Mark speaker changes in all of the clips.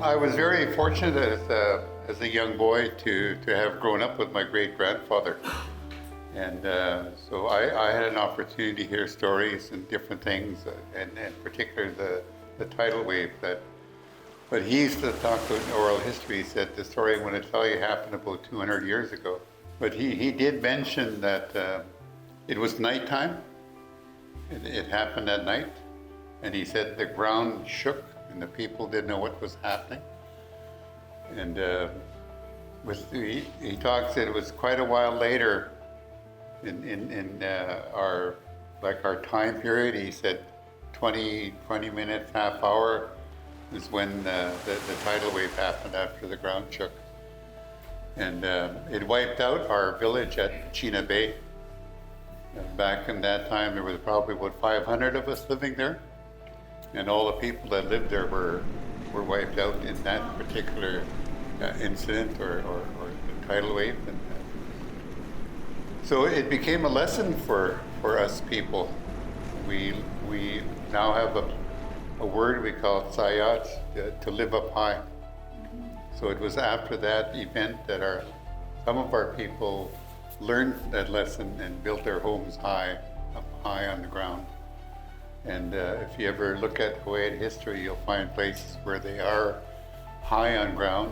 Speaker 1: I was very fortunate as a young boy to have grown up with my great-grandfather. And so I had an opportunity to hear stories and different things, and in particular the tidal wave that. But he used to talk about oral history. He said the story I'm going to tell you happened about 200 years ago. But he did mention that it was nighttime. It happened at night. And he said the ground shook and the people didn't know what was happening. And he said it was quite a while later in our time period. He said 20 minutes, half hour is when the tidal wave happened after the ground shook. And it wiped out our village at Pachena Bay. Back in that time, there was probably about 500 of us living there. And all the people that lived there were wiped out in that particular incident or the tidal wave. And, so it became a lesson for us people. We now have a word we call Huu-ay-aht, to live up high. So it was after that event that some of our people learned that lesson and built their homes up high on the ground. And if you ever look at Huu-ay-aht history, you'll find places where they are high on ground.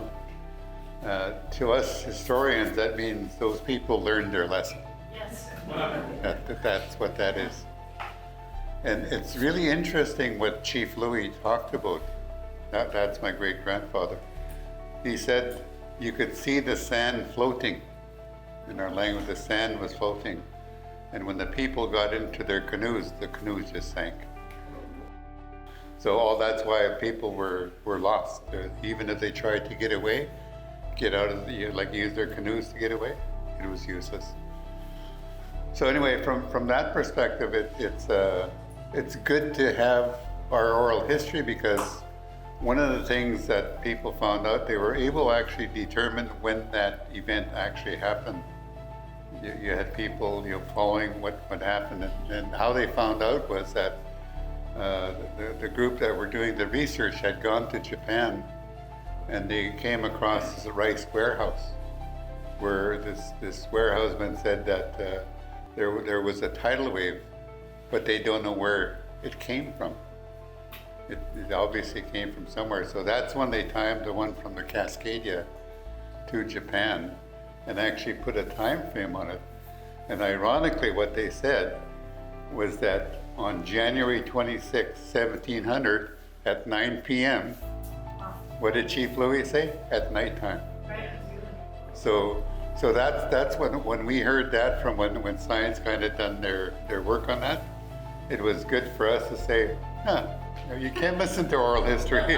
Speaker 1: To us historians, that means those people learned their lesson.
Speaker 2: Yes.
Speaker 1: That's what that is. And it's really interesting what Chief Louis talked about. That's my great-grandfather. He said you could see the sand floating. In our language, the sand was floating. And when the people got into their canoes, the canoes just sank. So that's why people were lost. Even if they tried to get away, get out of use their canoes to get away, it was useless. So anyway, from that perspective, it's good to have our oral history, because one of the things that people found out, they were able to actually determine when that event actually happened. You had people following what happened, and how they found out was that the group that were doing the research had gone to Japan, and they came across this rice warehouse, where this warehouseman said that there was a tidal wave, but they don't know where it came from. It obviously came from somewhere. So that's when they timed the one from the Cascadia to Japan and actually put a time frame on it. And ironically, what they said was that on January 26, 1700, at 9 p.m., what did Chief Louis say? At nighttime.
Speaker 2: Right.
Speaker 1: So that's when we heard that, from when science kind of done their work on that. It was good for us to say, you can't listen to oral history.